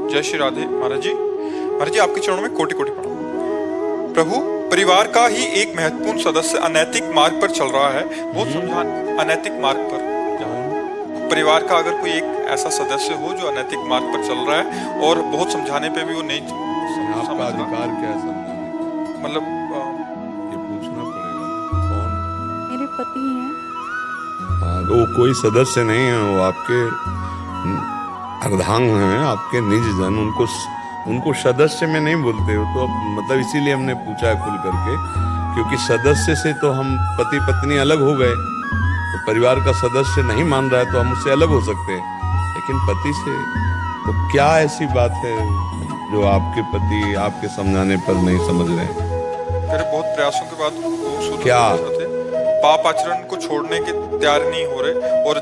जय श्री राधे। महाराज जी आपके चरणों में कोटि कोटि प्रणाम। प्रभु, परिवार का ही एक महत्वपूर्ण सदस्य अनैतिक मार्ग पर चल रहा है, बहुत समझाने अनैतिक मार्ग पर। परिवार का अगर कोई एक ऐसा सदस्य हो जो अनैतिक मार्ग पर चल रहा है और बहुत समझाने पे भी वो नहीं आपका अधिकार क्या है समझाने? मतलब ये पूछना पड़ेगा कौन? मेरे पति हैं। हाँ, वो कोई सदस्य नहीं है, वो आपके अर्धांग हैं, आपके निज जन। उनको सदस्य में नहीं बोलते हो तो मतलब इसीलिए हमने पूछा है खुल करके, क्योंकि सदस्य से तो हम पति पत्नी अलग हो गए, तो परिवार का सदस्य नहीं मान रहा है तो हम उससे अलग हो सकते हैं, लेकिन पति से तो क्या ऐसी बात है जो आपके पति आपके समझाने पर नहीं समझ रहे हैं? मेरे बहुत प्रयासों के बाद वो शुद्ध क्या? पाप आचरण को छोड़ने के तैयार नहीं हो रहे और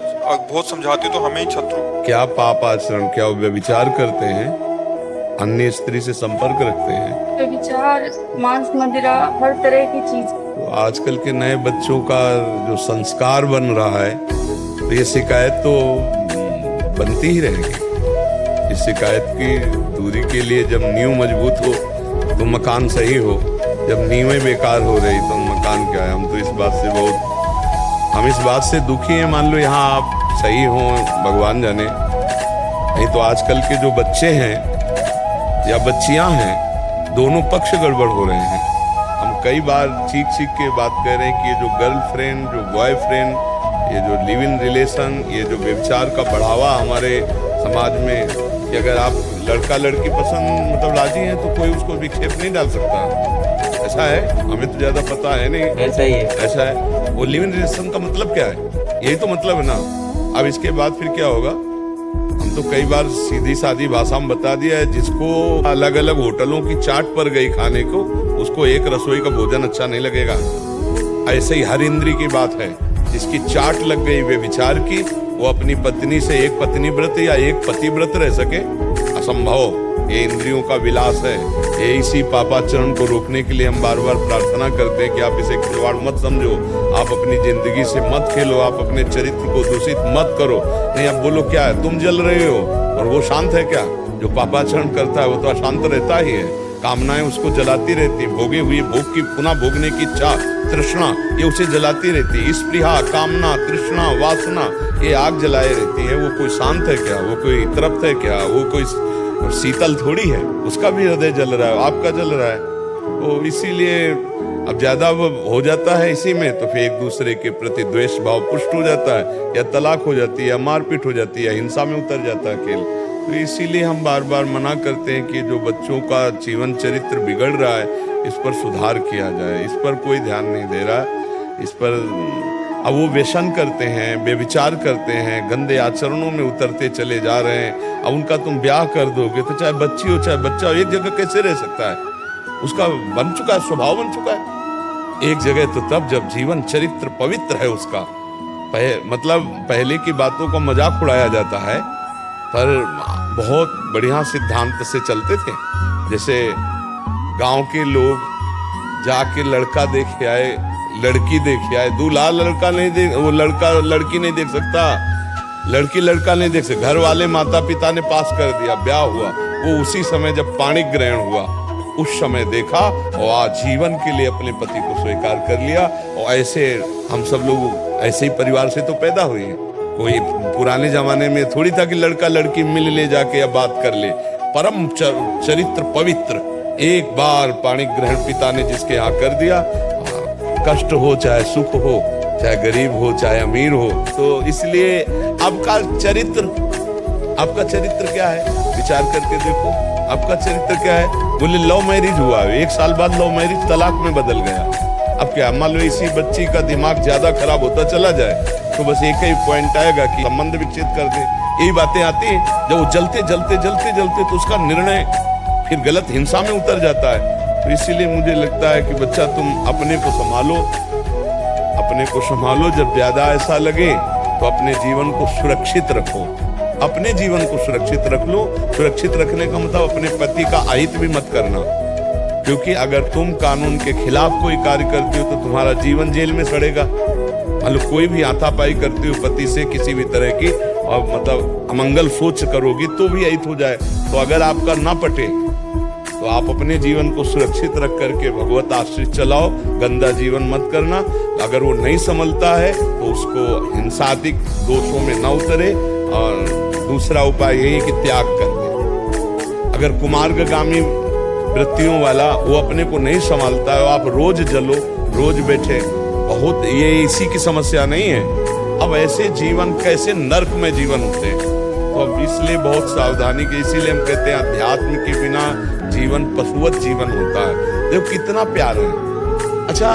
बहुत समझाते तो हमें ही शत्रु। क्या पाप आचरण? क्या वो व्यभिचार करते हैं, अन्य स्त्री से संपर्क रखते हैं? व्यभिचार, मांस मदिरा, हर तरह की चीज। तो आजकल के नए बच्चों का जो संस्कार बन रहा है, तो ये शिकायत तो बनती ही रहेगी। इस शिकायत की दूरी के लिए जब नींव मजबूत हो तो मकान सही हो, जब नींवें बेकार हो रही तो मकान क्या है? हम तो इस बात से दुखी हैं। मान लो यहाँ आप सही हो, भगवान जाने, नहीं तो आजकल के जो बच्चे हैं या बच्चियां हैं, दोनों पक्ष गड़बड़ हो रहे हैं। हम कई बार चीख के बात कर रहे हैं कि ये जो गर्लफ्रेंड, जो बॉयफ्रेंड, ये जो लिव इन रिलेशन, ये जो व्यभिचार का बढ़ावा हमारे समाज में, कि अगर आप लड़का लड़की पसंद मतलब राजी हैं तो कोई उसको विक्षेप नहीं डाल सकता। ऐसा है, हमें तो ज्यादा पता है नहीं। ऐसा ही है। ऐसा है। वो लिव इन रिलेशन का मतलब क्या है? यही तो मतलब है ना। अब इसके बाद फिर क्या होगा? हम तो कई बार सीधी सादी भाषा में बता दिया है, जिसको अलग अलग होटलों की चाट पर गई खाने को, उसको एक रसोई का भोजन अच्छा नहीं लगेगा। ऐसे ही हर इंद्री की बात है, जिसकी चाट लग गई व्यभिचार की, वो अपनी पत्नी से एक पत्नी व्रत या एक पति व्रत रह सके? असंभव। ये इंद्रियों का विलास है। ये इसी पापाचरण को रोकने के लिए हम बार बार प्रार्थना करते हैं कि आप इसे खिलवाड़ मत समझो, आप अपनी जिंदगी से मत खेलो, आप अपने चरित्र को दूषित मत करो। नहीं, अब बोलो क्या है? तुम जल रहे हो और वो शांत है क्या? जो पापाचरण करता है वो तो अशांत रहता ही है। कामनाएं उसको जलाती रहती, भोगे हुए भोग की पुनः भोगने की इच्छा, तृष्णा, ये उसे जलाती रहती। स्पृहा, कामना, तृष्णा, वासना, ये आग जलाए रहती है। वो कोई शांत है क्या? वो कोई तृप्त है क्या? वो कोई शीतल थोड़ी है। उसका भी हृदय जल रहा है, आपका जल रहा है। तो इसीलिए अब ज्यादा हो जाता है इसी में, तो फिर एक दूसरे के प्रति द्वेष भाव पुष्ट हो जाता है, या तलाक हो जाती है, या मारपीट हो जाती है, हिंसा में उतर जाता है खेल। तो इसीलिए हम बार बार मना करते हैं कि जो बच्चों का जीवन चरित्र बिगड़ रहा है, इस पर सुधार किया जाए। इस पर कोई ध्यान नहीं दे रहा। इस पर अब वो व्यसन करते हैं, व्यभिचार करते हैं, गंदे आचरणों में उतरते चले जा रहे हैं। अब उनका तुम ब्याह कर दोगे तो चाहे बच्ची हो चाहे बच्चा हो, एक जगह कैसे रह सकता है? उसका बन चुका है, स्वभाव बन चुका है एक जगह। तो तब जब जीवन चरित्र पवित्र है उसका, मतलब पहले की बातों का मजाक उड़ाया जाता है, पर बहुत बढ़िया सिद्धांत से चलते थे। जैसे गांव के लोग जाके लड़का देख आए, लड़की देख आए। दूल्हा लड़का नहीं देख, वो लड़का लड़की नहीं देख सकता, लड़की लड़का नहीं देख सकता। घर वाले माता पिता ने पास कर दिया, ब्याह हुआ, वो उसी समय जब पाणी ग्रहण हुआ उस समय देखा और आजीवन के लिए अपने पति को स्वीकार कर लिया। और ऐसे हम सब लोग ऐसे ही परिवार से तो पैदा हुए हैं। कोई पुराने जमाने में थोड़ी था कि लड़का लड़की मिल ले जाके या बात कर ले। परम चरित्र पवित्र, एक बार पाणी ग्रहण पिता ने जिसके यहाँ कर दिया, कष्ट हो चाहे सुख हो, चाहे गरीब हो चाहे अमीर हो। तो इसलिए आपका चरित्र क्या है? विचार करके देखो, आपका चरित्र क्या है? बोले लव मैरिज हुआ, 1 साल बाद लव मैरिज तलाक में बदल गया। अब क्या मान लो इसी बच्ची का दिमाग ज्यादा खराब होता चला जाए तो बस एक ही पॉइंट आएगा कि संबंध विच्छेद कर दे। यही बातें आती हैं। जब वो जलते तो उसका निर्णय फिर गलत हिंसा में उतर जाता है। तो इसीलिए मुझे लगता है कि बच्चा तुम अपने को संभालो। जब ज्यादा ऐसा लगे तो अपने जीवन को सुरक्षित रखो, अपने जीवन को सुरक्षित रख लो। सुरक्षित रखने का मतलब अपने पति का अहित भी मत करना, क्योंकि अगर तुम कानून के खिलाफ कोई कार्य करते हो तो तुम्हारा जीवन जेल में सड़ेगा। मतलब कोई भी हाथापाई करते हो पति से किसी भी तरह की, मतलब अमंगल सोच करोगी तो भी ऐत हो जाए। तो अगर आपका ना पटे तो आप अपने जीवन को सुरक्षित रख करके भगवत आश्रित चलाओ, गंदा जीवन मत करना। अगर वो नहीं संभलता है तो उसको हिंसात्मक दोषों में न उतरे, और दूसरा उपाय यही कि त्याग कर दे। अगर कुमार्गामी वृत्तियों वाला वो अपने को नहीं संभालता है, आप रोज जलो रोज बैठे, बहुत ये इसी की समस्या नहीं है। अब ऐसे जीवन कैसे नरक में जीवन होते हैं, तो अब इसलिए बहुत सावधानी के, इसीलिए हम कहते हैं अध्यात्म के बिना जीवन पशुवत जीवन होता है। देखो कितना प्यार है। अच्छा,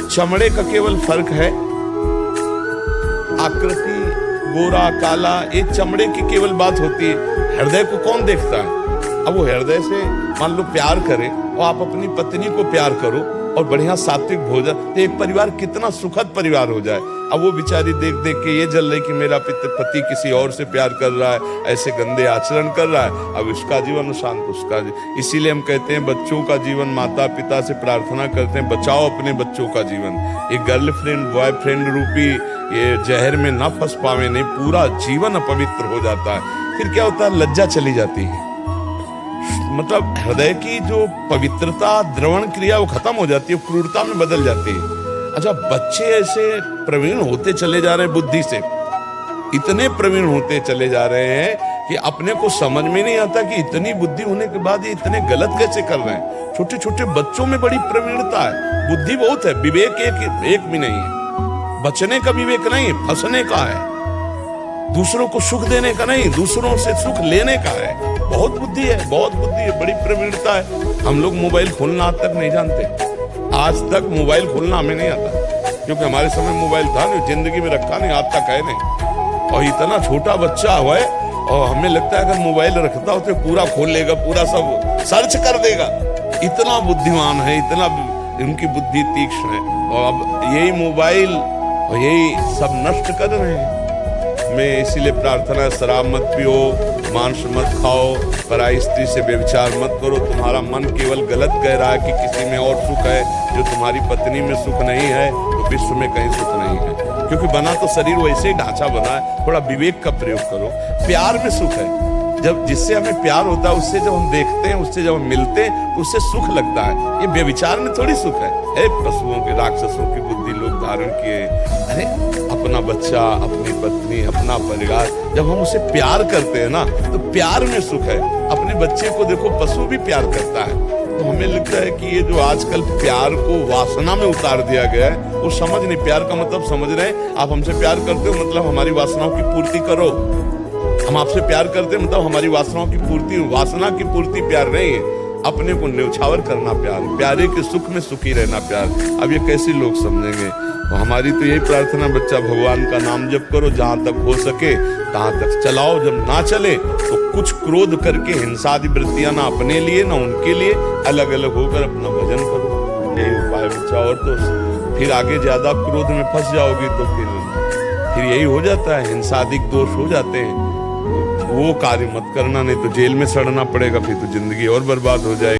चमड़े का केवल फर्क है, आकृति गोरा काला, ये चमड़े की केवल बात होती है। हृदय को कौन देखता है? अब वो हृदय से मान लो प्यार करे, और आप अपनी पत्नी को प्यार करो और बढ़िया सात्विक भोजन, तो एक परिवार कितना सुखद परिवार हो जाए। अब वो बेचारी देख देख के ये जल रही कि मेरा पति किसी और से प्यार कर रहा है, ऐसे गंदे आचरण कर रहा है, अब उसका जीवन शांत, उसका इसीलिए हम कहते हैं बच्चों का जीवन माता पिता से प्रार्थना करते हैं, बचाओ अपने बच्चों का जीवन। ये गर्लफ्रेंड बॉयफ्रेंड रूपी ये जहर में ना फंस पावे, नहीं पूरा जीवन अपवित्र हो जाता है। फिर क्या होता है, लज्जा चली जाती है, मतलब हृदय की जो पवित्रता द्रवण क्रिया वो खत्म हो जाती है, क्रूरता में बदल जाती है। अच्छा, बच्चे ऐसे प्रवीण होते चले जा रहे हैं, बुद्धि से इतने प्रवीण होते चले जा रहे हैं कि अपने को समझ में नहीं आता कि इतनी बुद्धि होने के बाद ये इतने गलत कैसे कर रहे हैं। छोटे छोटे बच्चों में बड़ी प्रवीणता है, बुद्धि बहुत है, विवेक एक भी नहीं है। बचने का विवेक नहीं, फंसने का है, दूसरों को सुख देने का नहीं, दूसरों से सुख लेने का है। बहुत बुद्धि है, बहुत बुद्धि है, बड़ी प्रवीणता है। हम लोग मोबाइल खोलना आज तक नहीं जानते, आज तक मोबाइल खोलना हमें नहीं आता, क्योंकि हमारे समय मोबाइल था नहीं, जिंदगी में रखा नहीं, आज तक है नहीं। और इतना छोटा बच्चा हुआ है, और हमें लगता है अगर मोबाइल रखता हो तो पूरा खोल लेगा, पूरा सब सर्च कर देगा। इतना बुद्धिमान है, इतना उनकी बुद्धि तीक्ष्ण है। और अब यही मोबाइल और यही सब नष्ट कर रहे हैं। मैं इसीलिए प्रार्थना है, शराब मत पियो, मांस मत खाओ, पराई स्त्री से व्यभिचार मत करो। तुम्हारा मन केवल गलत कह रहा है कि किसी में और सुख है, जो तुम्हारी पत्नी में सुख नहीं है तो विश्व में कहीं सुख नहीं है, क्योंकि बना तो शरीर वैसे ही ढांचा बना है। थोड़ा विवेक का प्रयोग करो। प्यार में सुख है, जब जिससे हमें प्यार होता है उससे जब हम देखते हैं, उससे जब हम मिलते हैं तो उससे सुख लगता है। ये व्यभिचार में थोड़ी सुख है। पशुओं के राक्षसों की बुद्धि लोग धारण किए। अरे अपना बच्चा, अपनी पत्नी, अपना परिवार, जब हम उसे प्यार करते हैं ना तो प्यार में सुख है। अपने बच्चे को देखो, पशु भी प्यार करता है। तो हमें लगता है कि ये जो आजकल प्यार को वासना में उतार दिया गया है, वो समझ नहीं। प्यार का मतलब समझ रहे हैं, आप हमसे प्यार करते हो मतलब हमारी वासनाओं की पूर्ति करो। हम आपसे प्यार करते हैं मतलब हमारी वासनाओं की पूर्ति, वासना की पूर्ति प्यार नहीं है। अपने को न्यौछावर करना प्यार, प्यारे के सुख में सुखी रहना प्यार। अब ये कैसे लोग समझेंगे? तो हमारी तो यही प्रार्थना, बच्चा भगवान का नाम जप करो, जहां तक हो सके तहां तक चलाओ। जब ना चले तो कुछ क्रोध करके हिंसादी वृत्तियां ना अपने लिए ना उनके लिए, अलग अलग होकर अपना भजन करो। यही उपाय बच्चा। और तो फिर आगे ज्यादा क्रोध में फंस जाओगी तो फिर यही हो जाता है, हिंसादिक दोष हो जाते हैं। वो कार्य मत करना, नहीं तो जेल में सड़ना पड़ेगा, फिर तो जिंदगी और बर्बाद हो जाएगी।